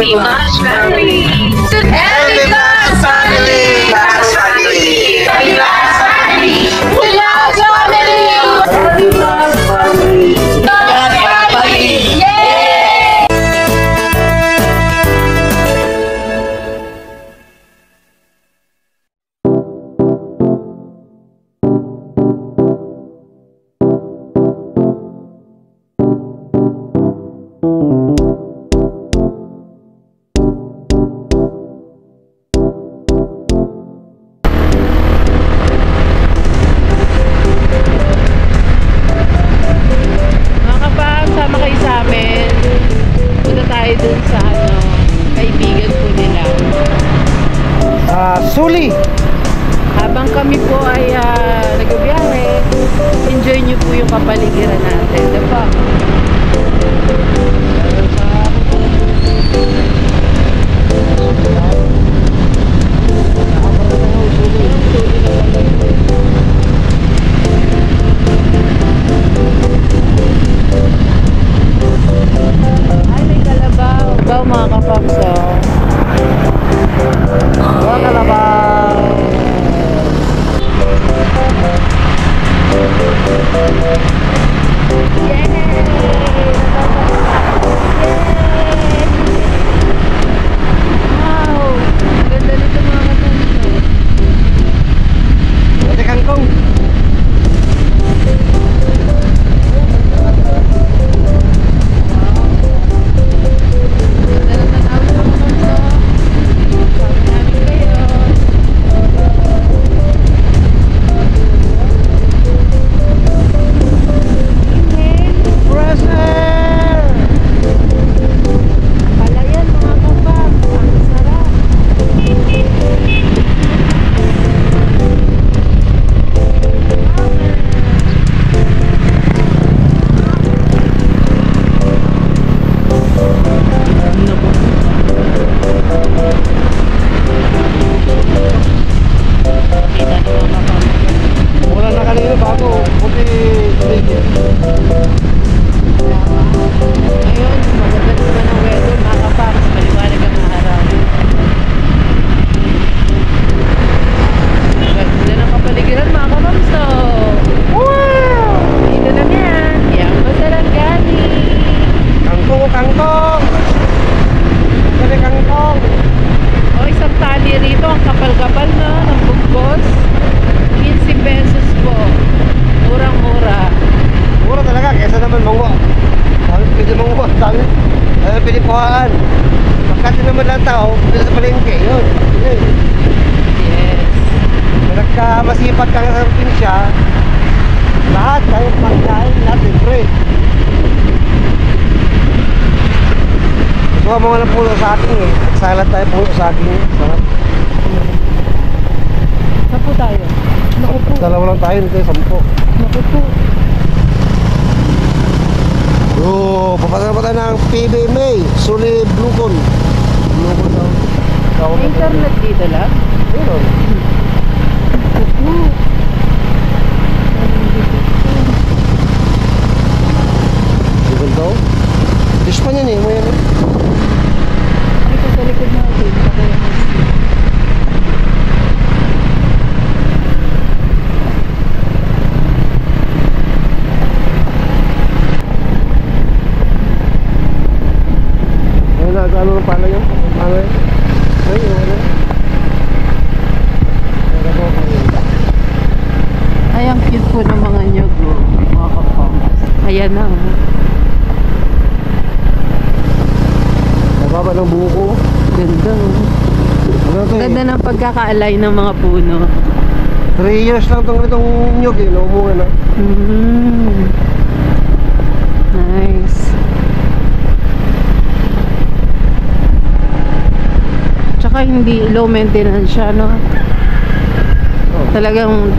Happy Match Family! Happy Match Family! Match Family! Happy Match Family! Match Family! Happy Match Family! Match Family! Yay! Suli! Habang kami po ay nagbibiyahe, enjoy nyo po yung kapaligiran natin, diba? Ay, may kalabaw. Kalabaw mga kapapso. Mga kalabaw! Wow! Ganda nito mga kapapso. Ate kangkong! Pinipuhaan. Pagkati naman lang tao, dito sa palengke, yun. Yes. Nagkamasipag kang sa probinsya, lahat, kahit magkain, lahat libre. Suha mo nga ng pulo sa akin eh. Salad tayo pulo sa akin eh. Sarap. Sampu tayo. Naku po. Dalawa lang tayo, nito 10. Naku po. Papadala pa tayo ng PBMA, Suli Blucon. Blucon daw. May internet dito lang? Meron. Blucon daw? Dish pa niyan eh, mo yan eh. Ito sa likod natin. Ano ang pala yun? Ano yun? Ay, ano? Ay, ang cute po ng mga nyog, mga kapamas. Ayan na, Nababa ng buko. Ganda, Ganda ng pagkaka-align ng mga puno. 3 years lang itong nyog eh, naumungan na. Nice. Tsaka hindi low maintenance siya, no? Talagang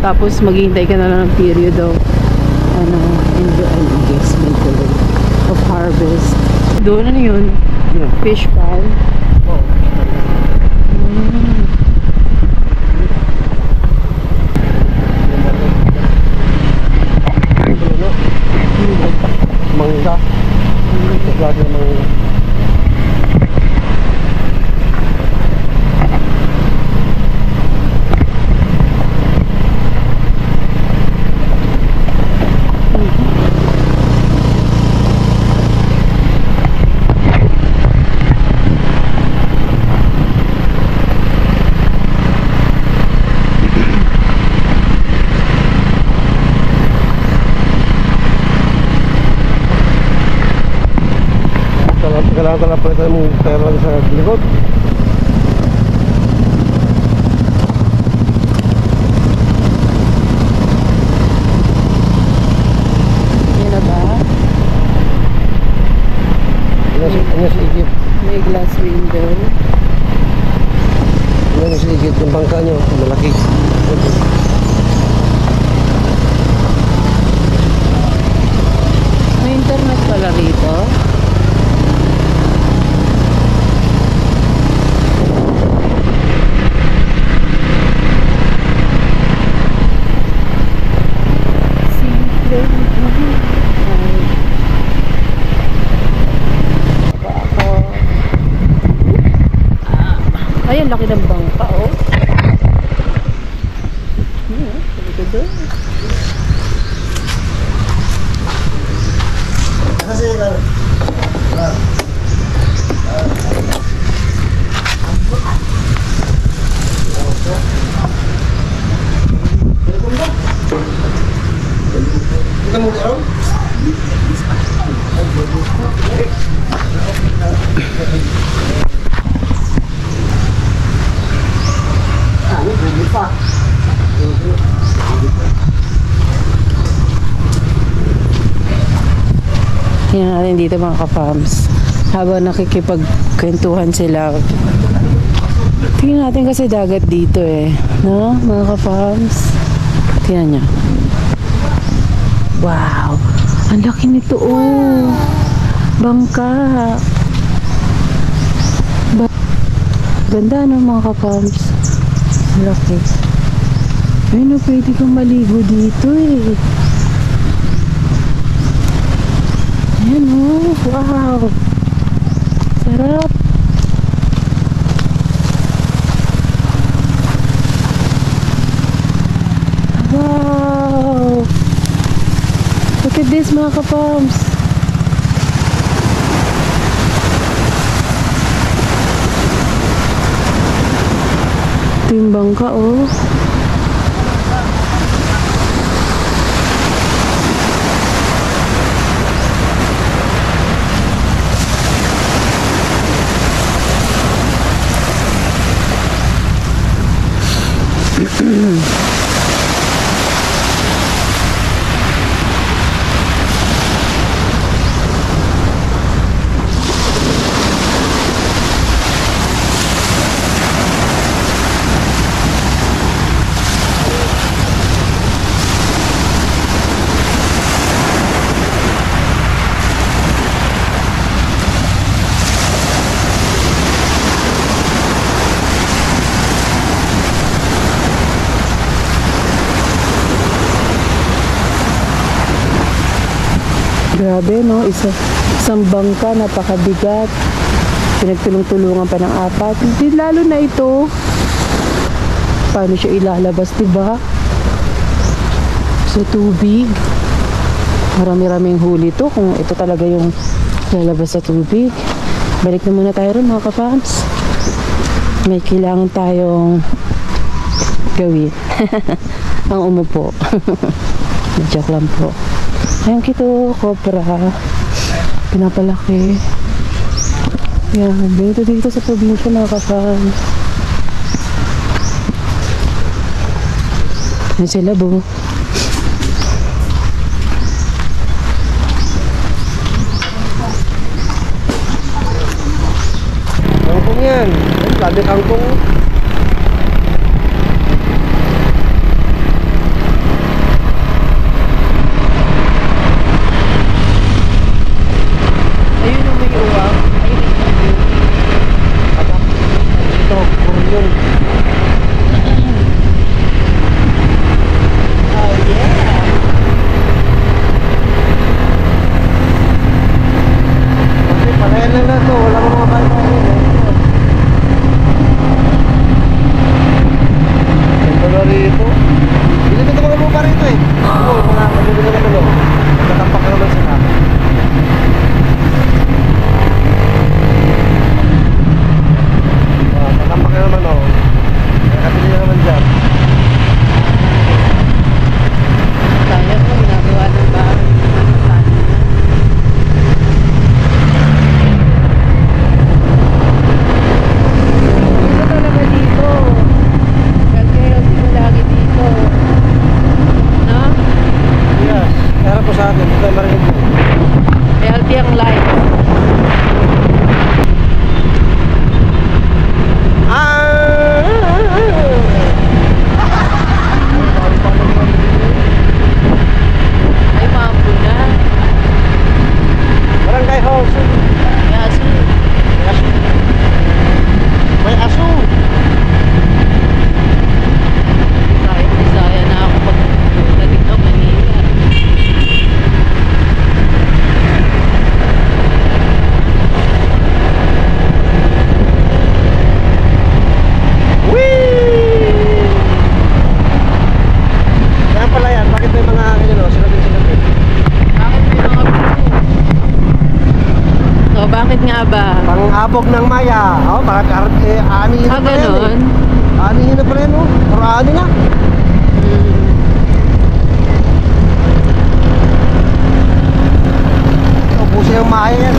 tapos maghihintay ka na lang ng period of engagement of harvest. Doon yun? Yeah. Fish pan. Mangga. Lagi mangga. kailangan talaga palitan mong tire lang sa likod. Yan na ba? Ano si Igit? May glass window. Ano si Igit? Yung bangka nyo, malaki. May internet pala rito. Simple. Ay, ang laki ng bangka, oh. Ito doon. Tingnan natin dito mga ka-farms. Habang nakikipagkwentuhan sila. Tingnan natin kasi dagat dito eh. No? Mga ka-farms. Tingnan nyo. Wow! Ang laki nito oh! Bangka! Ganda no mga ka-farms. Ang laki. Ayun o, pwede kang maligo dito eh. Ayan o, wow! Sarap! Wow! Look at this mga ka-farms! Ito yung bangka oh. Grabe no, isang bangka, napakabigat. Pinagtulong-tulungan pa ng apat. Hindi, lalo na ito. Paano siya ilalabas, diba? Sa tubig. Marami-raming huli to kung ito talaga yung lalabas sa tubig. Balik na muna tayo rin mga ka-farms. May kailangan tayong gawin. Ang umupo. Joke lang po. Ayan kito, cobra. Pinapalaki. Yan, dito sa probinsya mga ka-farms. Yan sila bo. Kangkong yan. Dami kangkong. Oo, aanihin na pala yan Ganon. eh. Aanihin na pala yan, oh. Or ani na. Ubusin ang maya yan.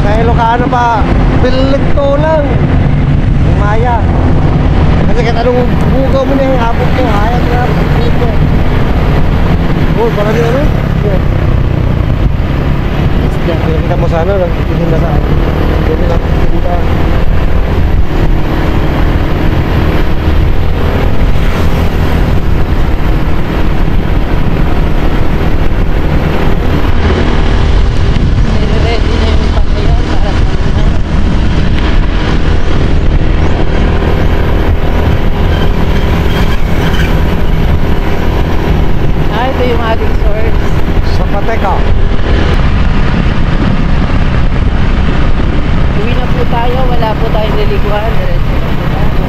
Sa Ilocano pa, pilit to lang. Yung maya. Kasi kahit anong bugaw mo na yung hapon ko, hayat na, pilit ko. Oh, baka din ano? Kita mo sana, nagtitinda sa akin. Hindi lang titinda. Ready na yung patayon para sa mga. Ito yung ating source. Sa Pateca. Uwi na po tayo, wala po tayong naliguan. Diretso na po tayo.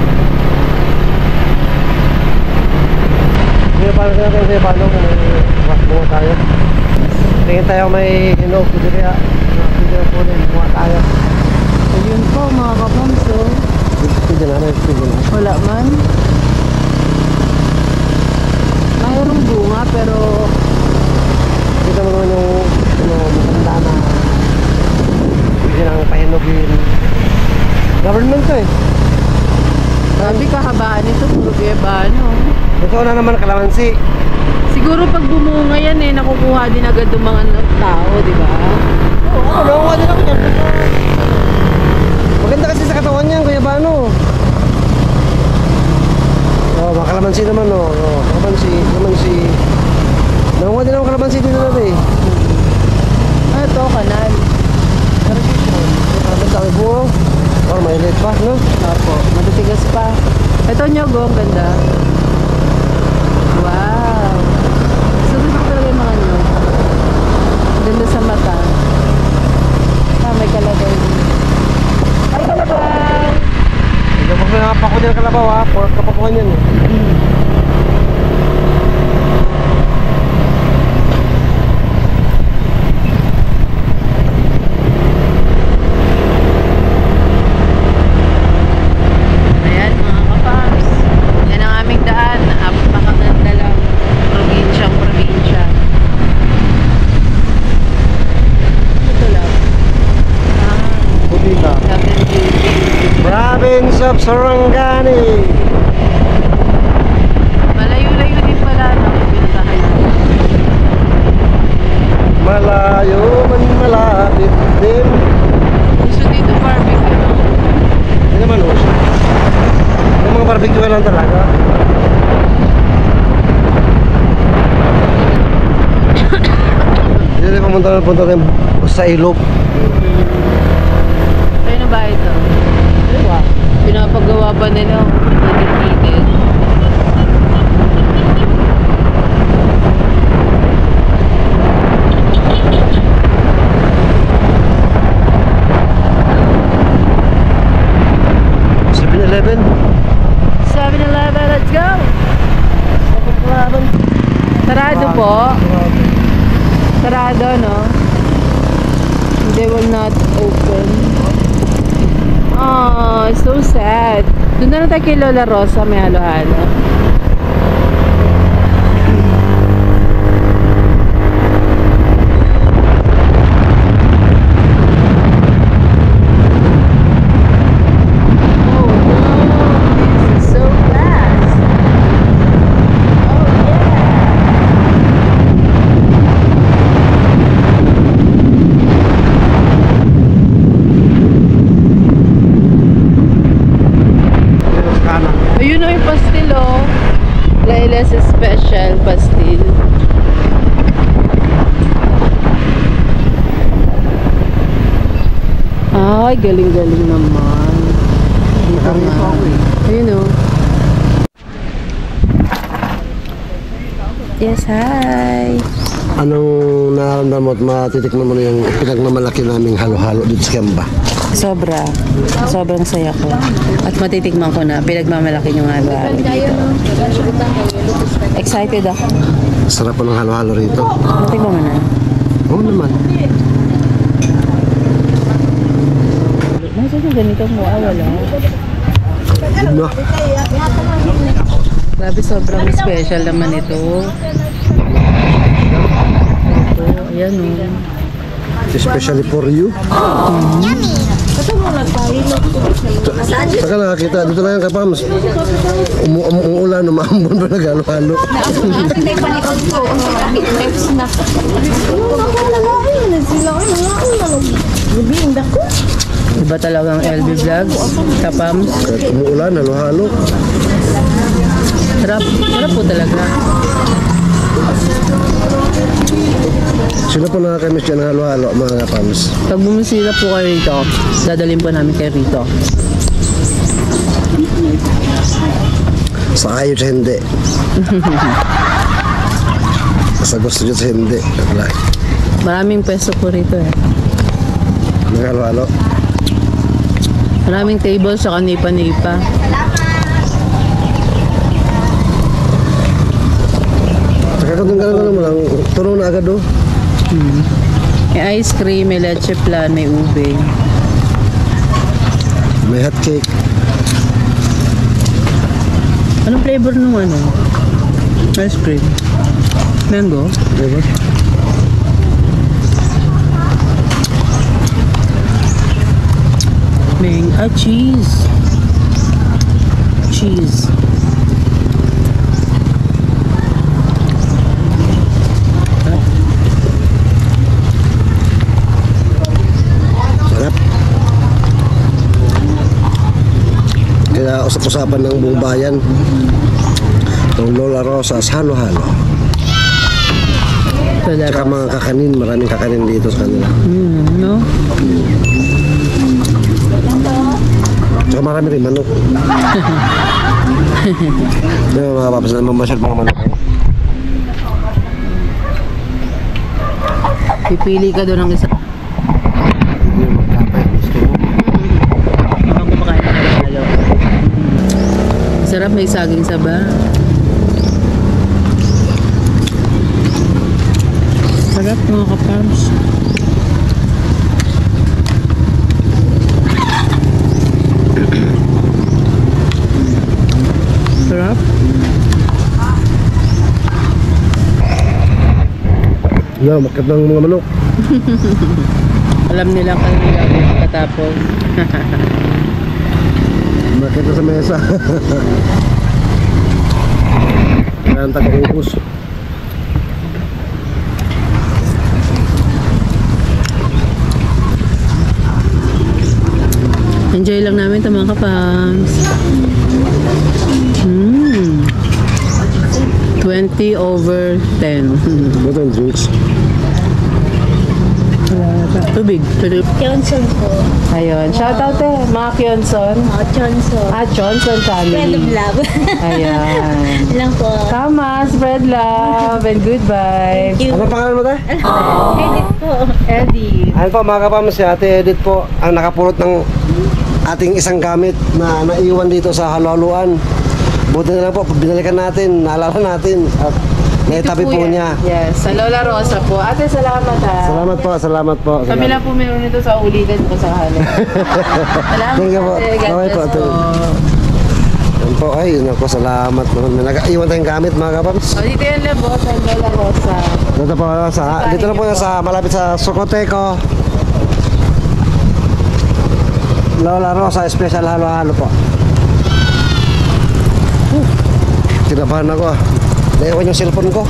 Hindi paano sila tayo sa paano kung may bunga tayo. Tingin tayo may hinog, pwede kaya. Pwede na po rin, bunga tayo. So yun po mga kabamso. Pwede na, pwede na. Wala man. Mayroong bunga pero Kita mo naman yung maganda na pwede nang pahinugin. Government to eh. sabi kahabaan ito, puro biyebano. Ito na naman kalamansi. Siguro pag bumunga yan nakukuha din agad ng mga tao, di ba? Oo, nakuha din ako yan. Maganda kasi sa katawan niyan, Kuya Bano. Oh, mga kalamansi naman, oh. Oh, kalamansi. Nakuha din ako kalamansi dito natin eh. Ito, kanal. Irrigation. Ang dami bunga. Oh, may lit pa, no? Opo, matitigas pa. Ito nyogo, ang ganda. Wow. Gusto ko talaga yung mga nyog. Ganda sa mata. May kalagay. Ay, kalabaw! Ito pag nakapako din ang kalabaw ha. Pork kapakuhan yan eh. Ayan mga kapams. Yan ang aming daan. Napakaganda lang. Probinsya. Ito lang. Budita. Captain Beauty. Province of Sarangani. Malayo-layo din pala no? Pinuntahan natin. Malayo man malapit din. Gusto dito barbecue. Hindi naman oh. Yung mga barbecue lang talaga. Hindi tayo pumunta tayo sa ilog. Ayun na ba ito? Diba? Pinapagawa ba nila? Heated. $7-Eleven. 7-Eleven, let's go! Sarado po. Sarado, no? They will not open. Oh, so sad. Doon na lang tayo kay Lola Rosa, may halo-halo. Oh, no. This is so fast. Oh, yeah. Ayun na yung pastil, oh. Laila's special pastil. Ay, galing-galing naman. Dito nga. Ayun, oh. Yes, hi. Anong nararamdaman mo at matitikman mo na yung pinagmamalaki naming halo-halo dito sa Kiamba? Sobra. Sobrang saya ko. At matitikman ko na. Pinagmamalaki yung halo-halo dito. Excited ako. Sarap po ng halo-halo rito. Matikman mo na. Oo naman. gusto niyo ganito mo? Wala. Yun na. Grabe, sobrang special naman ito. Ito, ayan o. Especially for you. Saka nakakita, dito lang yan kay Pams. Umuulan, umambon pa nag-halo-halo. Iba talagang LB Vlogs, Kapams. Kahit umuulan, halo-halo. Sarap, sarap po talaga. Sino po nakakamiss dyan ng halo-halo, mga Pams? Pag bumisita po kayo rito, dadalhin po namin kayo rito. Sa ayaw sa hindi. Sa gusto nyo sa hindi. Maraming pwesto po rito eh. Mga halo-halo. Maraming table sa nipa-nipa. Saka kung gano'n mo lang, tunaw na agad doon. May ice cream, may leche flan, may ube. May hot cake. Anong flavor nung ano? Ice cream. Mango? Diba? Cheese. Cheese. Sarap. Kaya usap-usapan ng buong bayan ng Lola Rosas halo-halo. Tsaka mga kakanin, maraming kakanin dito sa kanila. No? Tsaka marami rin manok. Yung mga papas na mamasyal mga manok. Pipili ka doon ng isa. Hindi yung magkapay. Gusto mo. Habang kumakain ng halo-halo. Sarap, may saging saba. Sarap mga kapams. Sarap. Yan, makat ng mga manok. Alam nila kung ano gagawin pagkatapos. Makat na sa mesa. Kaya ang taga-ubos. Enjoy lang namin ito mga kapams. 20/10. Ito yung drinks. Tubig. Johnson po. Ayun. Shoutout eh. Mga Kyonson. Johnson. Johnson Friend of family. love. Ayan. Lang po. Tama. Spread love and good vibes. Ano pangalan mo tayo? Edit po. Eddie. Ano po mga kapams, si Ate Edith po ang nakapulot ng ating isang gamit na naiwan dito sa halo-haluan. Buti na lang po, binalikan natin, naalala natin at naitabi po yan. niya. Yes. Sa Lola Rosa po. Ate, salamat ha. Salamat po, salamat po. Kami lang po meron nito sa ulitin ko sa halin. Salamat. Thank you po. Ate. God Okay po, bless ate. po. Yan po, ay, naku, salamat naman. May nag-iwan tayong gamit mga kapams. O, dito yan lang po sa Lola Rosa. Dito na po yan sa malapit sa Socoteco. Lola Rosa, special halo-halo po. Tinabahan ako ah. Naiwan yung cellphone ko.